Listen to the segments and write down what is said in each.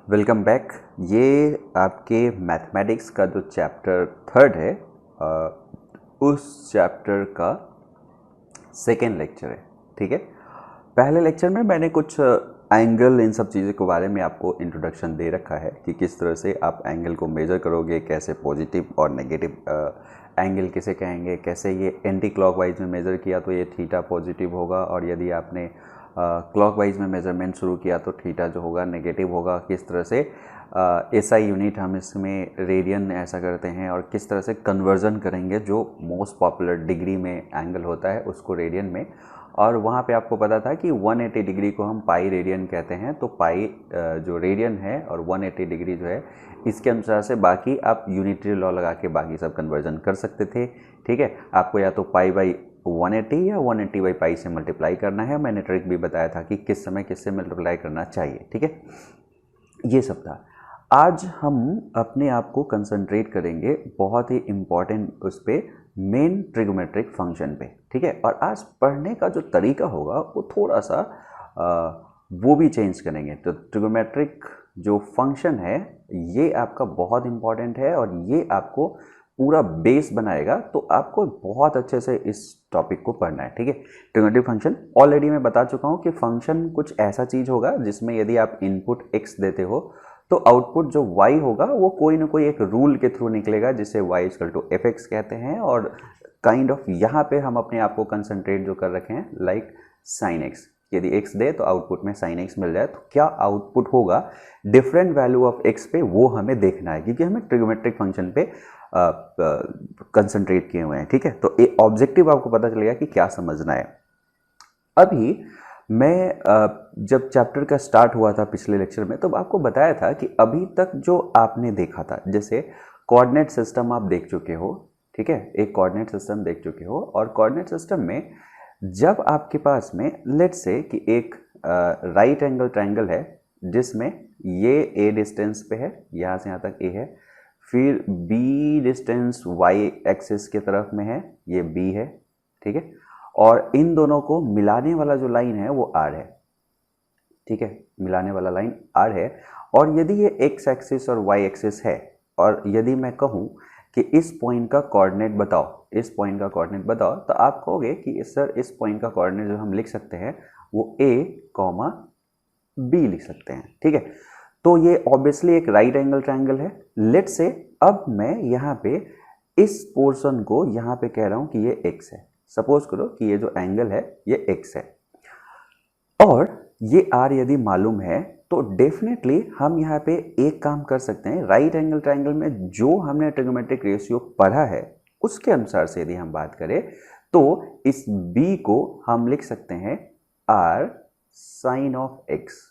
Welcome back. ये आपके mathematics का जो चैप्टर थर्ड है उस चैप्टर का सेकेंड लेक्चर है। ठीक है, पहले लेक्चर में मैंने कुछ एंगल इन सब चीज़ों के बारे में आपको इंट्रोडक्शन दे रखा है कि किस तरह से आप एंगल को मेज़र करोगे, कैसे पॉजिटिव और नेगेटिव एंगल किसे कहेंगे, कैसे ये एंटी क्लॉकवाइज में मेज़र किया तो ये थीटा पॉजिटिव होगा और यदि आपने क्लॉकवाइज में मेज़रमेंट शुरू किया तो थीटा जो होगा नेगेटिव होगा। किस तरह से एसआई यूनिट हम इसमें रेडियन ऐसा करते हैं और किस तरह से कन्वर्जन करेंगे जो मोस्ट पॉपुलर डिग्री में एंगल होता है उसको रेडियन में। और वहाँ पे आपको पता था कि 180 डिग्री को हम पाई रेडियन कहते हैं, तो पाई जो रेडियन है और 180 डिग्री जो है इसके अनुसार से बाकी आप यूनिटरी लॉ लगा के बाकी सब कन्वर्जन कर सकते थे। ठीक है, आपको या तो पाई बाई 180 या 180 बाई पाई से मल्टीप्लाई करना है। मैंने ट्रिक भी बताया था कि किस समय किससे मल्टीप्लाई करना चाहिए। ठीक है, ये सब था। आज हम अपने आप को कंसंट्रेट करेंगे बहुत ही इम्पॉर्टेंट उस पर, मेन ट्रिगोमेट्रिक फंक्शन पे। ठीक है, और आज पढ़ने का जो तरीका होगा वो थोड़ा सा वो भी चेंज करेंगे। तो ट्रिगोमेट्रिक जो फंक्शन है ये आपका बहुत इम्पॉर्टेंट है और ये आपको पूरा बेस बनाएगा, तो आपको बहुत अच्छे से इस टॉपिक को पढ़ना है। ठीक है, ट्रिगोमेट्रिक फंक्शन ऑलरेडी मैं बता चुका हूँ कि फंक्शन कुछ ऐसा चीज़ होगा जिसमें यदि आप इनपुट x देते हो तो आउटपुट जो y होगा वो कोई ना कोई एक रूल के थ्रू निकलेगा जिसे y equal to f x कहते हैं। और काइंड ऑफ यहाँ पे हम अपने आप को कंसंट्रेट जो कर रखे हैं लाइक साइन एक्स, यदि x दे तो आउटपुट में साइन x मिल जाए तो क्या आउटपुट होगा डिफरेंट वैल्यू ऑफ x पे, वो हमें देखना है क्योंकि हमें ट्रिगोमेट्रिक फंक्शन पे कंसंट्रेट किए हुए हैं। ठीक है, तो ये ऑब्जेक्टिव आपको पता चलेगा कि क्या समझना है। अभी मैं जब चैप्टर का स्टार्ट हुआ था पिछले लेक्चर में तो आपको बताया था कि अभी तक जो आपने देखा था, जैसे कोऑर्डिनेट सिस्टम आप देख चुके हो। ठीक है, एक कोऑर्डिनेट सिस्टम देख चुके हो और कोऑर्डिनेट सिस्टम में जब आपके पास में लेट्स से कि एक राइट एंगल ट्रायंगल है जिसमें ये a डिस्टेंस पे है, यहाँ से यहाँ तक a है, फिर b डिस्टेंस y एक्सिस के तरफ में है, ये b है। ठीक है, और इन दोनों को मिलाने वाला जो लाइन है वो r है। ठीक है, मिलाने वाला लाइन r है। और यदि ये x एक्सिस और y एक्सिस है और यदि मैं कहूँ कि इस पॉइंट का कोऑर्डिनेट बताओ, इस पॉइंट का कोऑर्डिनेट बताओ, तो आप कहोगे कि सर इस पॉइंट का कोऑर्डिनेट जो हम लिख सकते हैं वो a, b लिख सकते हैं। ठीक है, तो ये ऑब्वियसली एक राइट एंगल ट्रायंगल है। लेट्स से अब मैं यहाँ पे इस पोर्शन को यहाँ पे कह रहा हूँ कि ये x है। सपोज करो कि ये जो एंगल है ये x है और ये r यदि मालूम है तो डेफिनेटली हम यहाँ पे एक काम कर सकते हैं। राइट एंगल ट्रायंगल में जो हमने ट्रिगोमेट्रिक रेशियो पढ़ा है उसके अनुसार से यदि हम बात करें तो इस b को हम लिख सकते हैं r साइन ऑफ x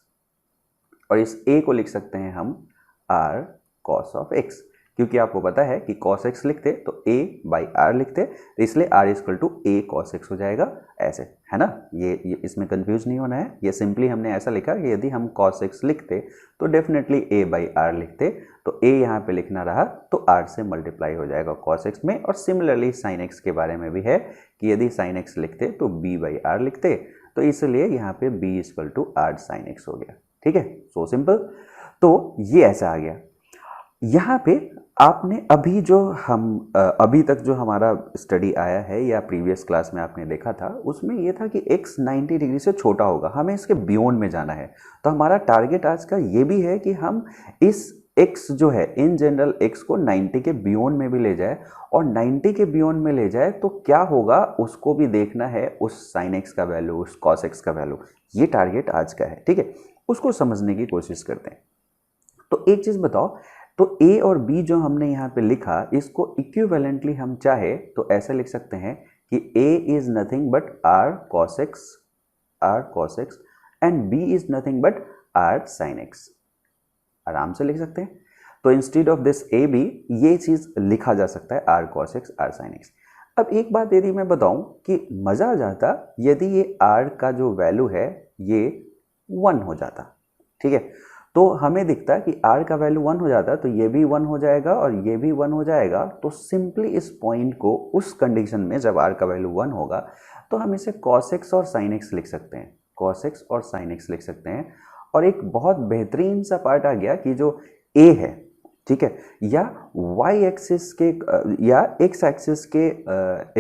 और इस a को लिख सकते हैं हम r cos ऑफ x, क्योंकि आपको पता है कि cos x लिखते तो a बाई r लिखते, तो इसलिए r equal to a cos x हो जाएगा। ऐसे है ना, ये इसमें कंफ्यूज नहीं होना है। ये सिंपली हमने ऐसा लिखा कि यदि हम cos x लिखते तो डेफिनेटली a बाई r लिखते, तो a यहाँ पे लिखना रहा तो r से मल्टीप्लाई हो जाएगा cos x में। और सिमिलरली sin x के बारे में भी है कि यदि sin x लिखते तो b बाई r लिखते, तो इसलिए यहाँ पे b equal to r sin x हो गया। ठीक है, सो सिंपल। तो ये ऐसा आ गया। यहाँ पे आपने अभी जो हम अभी तक जो हमारा स्टडी आया है या प्रीवियस क्लास में आपने देखा था उसमें ये था कि x 90 डिग्री से छोटा होगा, हमें इसके बियॉन्ड में जाना है। तो हमारा टारगेट आज का ये भी है कि हम इस x जो है इन जनरल x को 90 के बियॉन्ड में भी ले जाए, और 90 के बियॉन्ड में ले जाए तो क्या होगा उसको भी देखना है, उस sin x का वैल्यू, उस cos x का वैल्यू। ये टारगेट आज का है। ठीक है, उसको समझने की कोशिश करते हैं। तो एक चीज़ बताओ, तो a और b जो हमने यहाँ पे लिखा इसको इक्विवेलेंटली हम चाहे तो ऐसे लिख सकते हैं कि a is nothing but r cos x and b is nothing but r sin x। आराम से लिख सकते हैं। तो instead of this a b ये चीज़ लिखा जा सकता है r cos x r sin x। अब एक बात यदि मैं बताऊं कि मज़ा आ जाता यदि ये r का जो वैल्यू है ये 1 हो जाता। ठीक है, तो हमें दिखता है कि r का वैल्यू 1 हो जाता है तो ये भी 1 हो जाएगा और ये भी 1 हो जाएगा। तो सिंपली इस पॉइंट को उस कंडीशन में जब r का वैल्यू 1 होगा तो हम इसे cos x और sin x लिख सकते हैं, cos x और sin x लिख सकते हैं। और एक बहुत बेहतरीन सा पार्ट आ गया कि जो ए है, ठीक है, या वाई एक्सिस के या एक्स एक्सिस के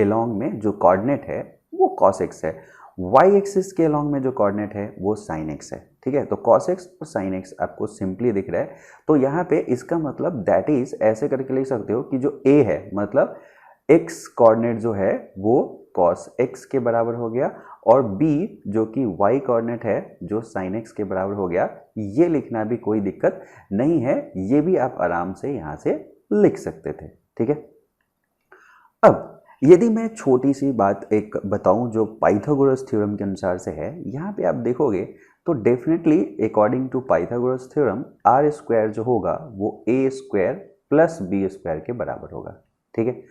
एलोंग में जो कोऑर्डिनेट है वो कॉस एक्स है, वाई एक्सिस के अलोंग में जो कोऑर्डिनेट है वो साइन एक्स है, ठीक है। तो कॉस एक्स और साइन एक्स आपको सिंपली दिख रहा है। तो यहाँ पे इसका मतलब दैट इज ऐसे करके लिख सकते हो कि जो ए है मतलब एक्स कोऑर्डिनेट जो है वो कॉस एक्स के बराबर हो गया, और बी जो कि वाई कोऑर्डिनेट है जो साइन एक्स के बराबर हो गया। ये लिखना भी कोई दिक्कत नहीं है, ये भी आप आराम से यहाँ से लिख सकते थे, ठीक है। अब यदि मैं छोटी सी बात एक बताऊं जो पाइथागोरस थ्योरम के अनुसार से है, यहाँ पे आप देखोगे तो definitely according to Pythagoras theorem r square जो होगा वो a square plus b square के बराबर होगा, ठीक है।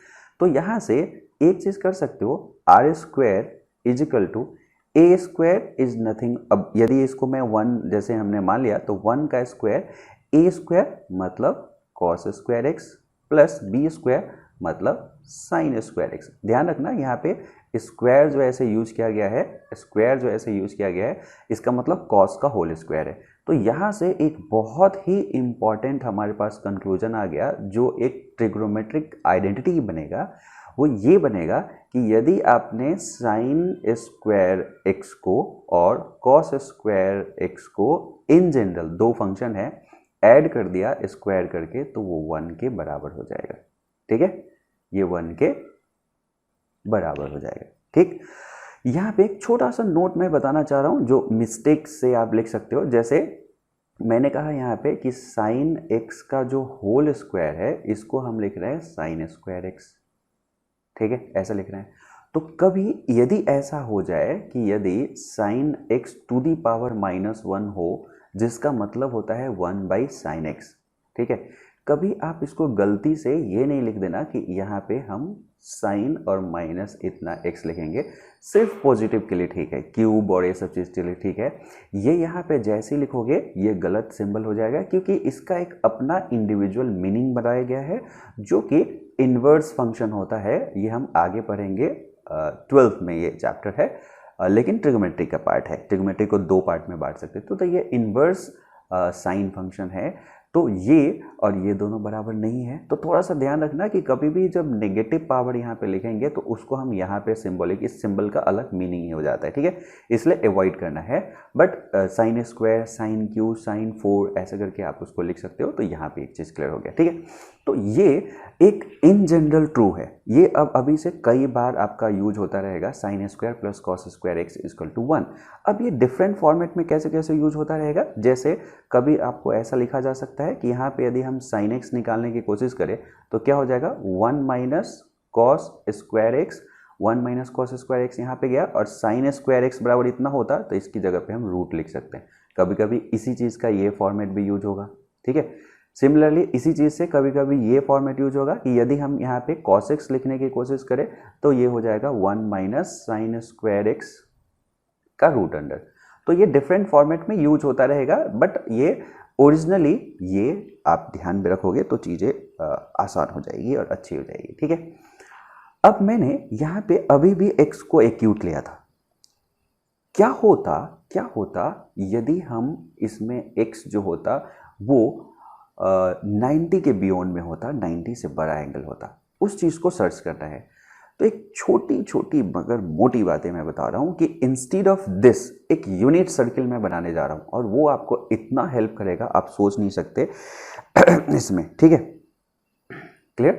तो यहाँ से एक चीज कर सकते हो, r square is equal to a square is nothing. अब यदि इसको मैं वन जैसे हमने मान लिया तो वन का स्क्वायर ए स्क्वायर मतलब cos square x plus b square मतलब साइन स्क्वायर एक्स। ध्यान रखना यहाँ पे स्क्वायर जो ऐसे यूज किया गया है, स्क्वायर जो ऐसे यूज किया गया है इसका मतलब कॉस का होल स्क्वायर है। तो यहाँ से एक बहुत ही इंपॉर्टेंट हमारे पास कंक्लूजन आ गया, जो एक ट्रिग्नोमेट्रिक आइडेंटिटी बनेगा वो ये बनेगा कि यदि आपने साइन स्क्वायर एक्स को और कॉस स्क्वायर एक्स को इन जनरल दो फंक्शन है ऐड कर दिया स्क्वायर करके तो वो वन के बराबर हो जाएगा, ठीक है, ये वन के बराबर हो जाएगा, ठीक। यहाँ पे एक छोटा सा नोट मैं बताना चाह रहा हूँ जो मिस्टेक से आप लिख सकते हो। जैसे मैंने कहा यहाँ पे कि साइन एक्स का जो होल स्क्वायर है इसको हम लिख रहे हैं साइन स्क्वायर एक्स, ठीक है, ऐसा लिख रहे हैं। तो कभी यदि ऐसा हो जाए कि यदि sine x to the power -1 हो जिसका मतलब होता है 1/sin x, ठीक है, कभी आप इसको गलती से ये नहीं लिख देना कि यहाँ पे हम साइन और माइनस इतना x लिखेंगे, सिर्फ पॉजिटिव के लिए ठीक है, क्यूब और ये सब चीज़ के लिए ठीक है। ये यहाँ पे जैसे ही लिखोगे ये गलत सिंबल हो जाएगा क्योंकि इसका एक अपना इंडिविजुअल मीनिंग बताया गया है जो कि इन्वर्स फंक्शन होता है। ये हम आगे पढ़ेंगे 12th में, ये चैप्टर है, लेकिन ट्रिग्नोमेट्री का पार्ट है। ट्रिग्नोमेट्री को दो पार्ट में बांट सकते हैं। तो ये इन्वर्स साइन फंक्शन है, तो ये और ये दोनों बराबर नहीं है। तो थोड़ा सा ध्यान रखना कि कभी भी जब नेगेटिव पावर यहाँ पे लिखेंगे तो उसको हम यहाँ पे सिंबॉलिक, इस सिंबल का अलग मीनिंग ही हो जाता है, ठीक है, इसलिए अवॉइड करना है। But sine square, sine cube, sine 4 ऐसे करके आप उसको लिख सकते हो। तो यहाँ पे एक चीज़ क्लियर हो गया, ठीक है। तो ये एक इन जनरल ट्रू है, ये अब अभी से कई बार आपका यूज होता रहेगा, sine square plus cos square x equal to 1। अब ये डिफरेंट फॉर्मेट में कैसे कैसे यूज होता रहेगा, जैसे कभी आपको ऐसा लिखा जा सकता है कि यहाँ पे यदि हम साइन एक्स निकालने की कोशिश करें तो क्या हो जाएगा, 1 minus cos square x, 1 minus cos square x यहाँ पे गया, और साइन स्क्वायर एक्स बराबर इतना होता तो इसकी जगह पे हम रूट लिख सकते हैं। कभी कभी इसी चीज़ का ये फॉर्मेट भी यूज होगा, ठीक है। सिमिलरली इसी चीज़ से कभी कभी ये फॉर्मेट यूज होगा कि यदि हम यहाँ पे कॉस एक्स लिखने की कोशिश करें तो ये हो जाएगा 1 माइनस साइन स्क्वायर एक्स का रूट अंडर। तो ये डिफरेंट फॉर्मेट में यूज होता रहेगा, बट ये ओरिजिनली ये आप ध्यान में रखोगे तो चीज़ें आसान हो जाएगी और अच्छी हो जाएगी, ठीक है। अब मैंने यहाँ पे अभी भी x को एक्यूट लिया था। क्या होता यदि हम इसमें x जो होता वो 90 के बियॉन्ड में होता, 90 से बड़ा एंगल होता, उस चीज़ को सर्च करना है। तो एक छोटी छोटी मगर मोटी बातें मैं बता रहा हूँ कि इंस्टीड ऑफ दिस एक यूनिट सर्किल मैं बनाने जा रहा हूँ, और वो आपको इतना हेल्प करेगा आप सोच नहीं सकते इसमें, ठीक है, क्लियर।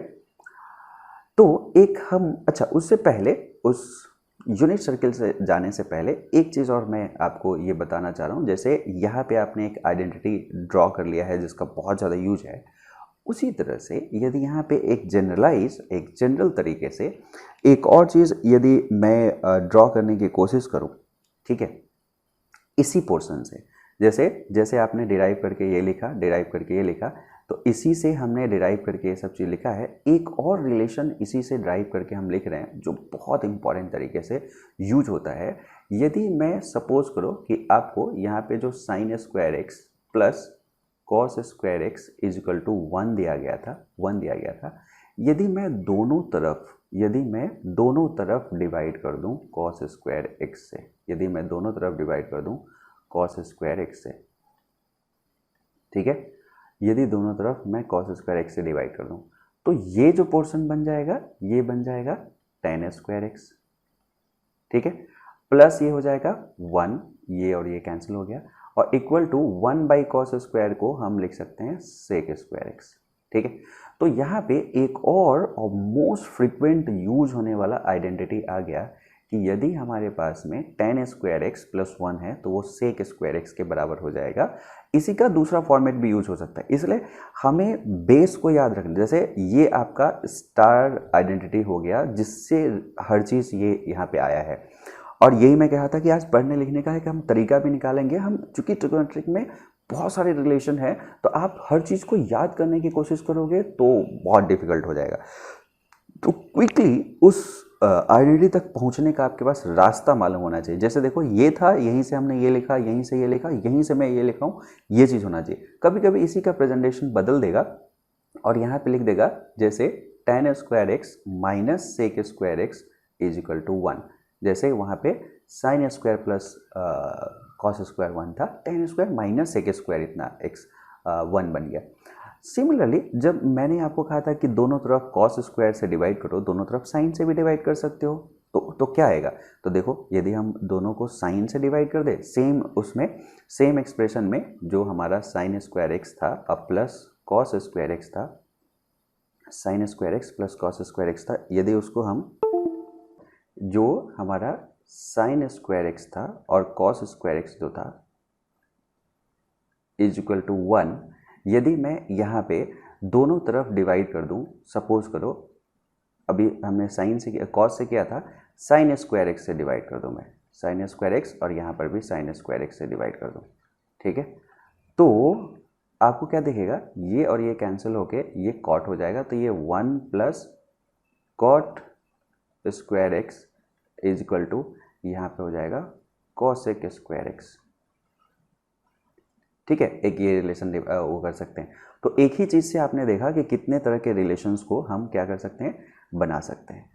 तो एक हम अच्छा उससे पहले, उस यूनिट सर्किल से जाने से पहले एक चीज़ और मैं आपको ये बताना चाह रहा हूँ। जैसे यहाँ पे आपने एक आइडेंटिटी ड्रॉ कर लिया है जिसका बहुत ज़्यादा यूज है, उसी तरह से यदि यहाँ पे एक जनरल तरीके से एक और चीज़ यदि मैं ड्रॉ करने की कोशिश करूँ, ठीक है, इसी पोर्शन से, जैसे आपने डिराइव करके ये लिखा, डिराइव करके ये लिखा, तो इसी से हमने डिराइव करके ये सब चीज़ लिखा है। एक और रिलेशन इसी से ड्राइव करके हम लिख रहे हैं जो बहुत इंपॉर्टेंट तरीके से यूज होता है। यदि मैं सपोज करो कि आपको यहाँ पे जो sine square x plus cos square x is equal to 1 दिया गया था, यदि मैं दोनों तरफ डिवाइड कर दूं कॉस स्क्वायर एक्स से, यदि मैं दोनों तरफ डिवाइड कर दूं कॉस स्क्वायर एक्स से, ठीक है। यदि दोनों तरफ मैं cos स्क्वायर एक्स से डिवाइड कर दूँ तो ये जो पोर्शन बन जाएगा ये बन जाएगा tan स्क्वायर एक्स, ठीक है, प्लस ये हो जाएगा 1, ये और ये कैंसिल हो गया, और इक्वल टू 1/cos स्क्वायर को हम लिख सकते हैं sec स्क्वायर एक्स, ठीक है। तो यहाँ पे एक और मोस्ट फ्रिक्वेंट यूज होने वाला आइडेंटिटी आ गया कि यदि हमारे पास में tan स्क्वायर एक्स प्लस 1 है तो वो sec स्क्वायर एक्स के बराबर हो जाएगा। इसी का दूसरा फॉर्मेट भी यूज हो सकता है, इसलिए हमें बेस को याद रखना। जैसे ये आपका स्टार आइडेंटिटी हो गया जिससे हर चीज़ ये यहाँ पे आया है, और यही मैं कहा था कि आज पढ़ने लिखने का है कि हम तरीका भी निकालेंगे। हम चूंकि ट्रिग्नोमेट्रिक में बहुत सारे रिलेशन है तो आप हर चीज़ को याद करने की कोशिश करोगे तो बहुत डिफिकल्ट हो जाएगा। तो क्विकली उस आइडेंटिटी तक पहुंचने का आपके पास रास्ता मालूम होना चाहिए। जैसे देखो ये था, यहीं से हमने ये लिखा, यहीं से ये लिखा, यहीं से मैं ये लिखा हूँ, ये चीज़ होना चाहिए। कभी कभी इसी का प्रेजेंटेशन बदल देगा और यहाँ पे लिख देगा जैसे tan square x minus sec square x is equal to 1, जैसे वहाँ पे sine square plus cos square 1 था, tan square minus sec square इतना x 1 बन गया। सिमिलरली जब मैंने आपको कहा था कि दोनों तरफ कॉस स्क्वायर से डिवाइड करो, दोनों तरफ साइन से भी डिवाइड कर सकते हो, तो क्या आएगा? तो देखो यदि हम दोनों को साइन से डिवाइड कर दे, सेम उसमें सेम एक्सप्रेशन में जो हमारा साइन स्क्वायर एक्स था अब प्लस कॉस स्क्वायर एक्स था, sign square x plus cos square x था, यदि उसको हम जो हमारा साइन स्क्वायर एक्स था और कॉस स्क्वायर एक्स जो था इज इक्वल टू 1, यदि मैं यहाँ पे दोनों तरफ डिवाइड कर दूँ, सपोज करो अभी हमने साइन से कॉस से किया था, साइन स्क्वायर एक्स से डिवाइड कर दूँ मैं, साइन स्क्वायर एक्स, और यहाँ पर भी साइन स्क्वायर एक्स से डिवाइड कर दूँ, ठीक है। तो आपको क्या दिखेगा, ये और ये कैंसिल होके ये कॉट हो जाएगा, तो ये 1 plus cot square x is equal to यहाँ पे हो जाएगा कॉसेक स्क्वायर एक्स, ठीक है। एक ये रिलेशन वो कर सकते हैं। तो एक ही चीज़ से आपने देखा कि कितने तरह के रिलेशंस को हम क्या कर सकते हैं, बना सकते हैं।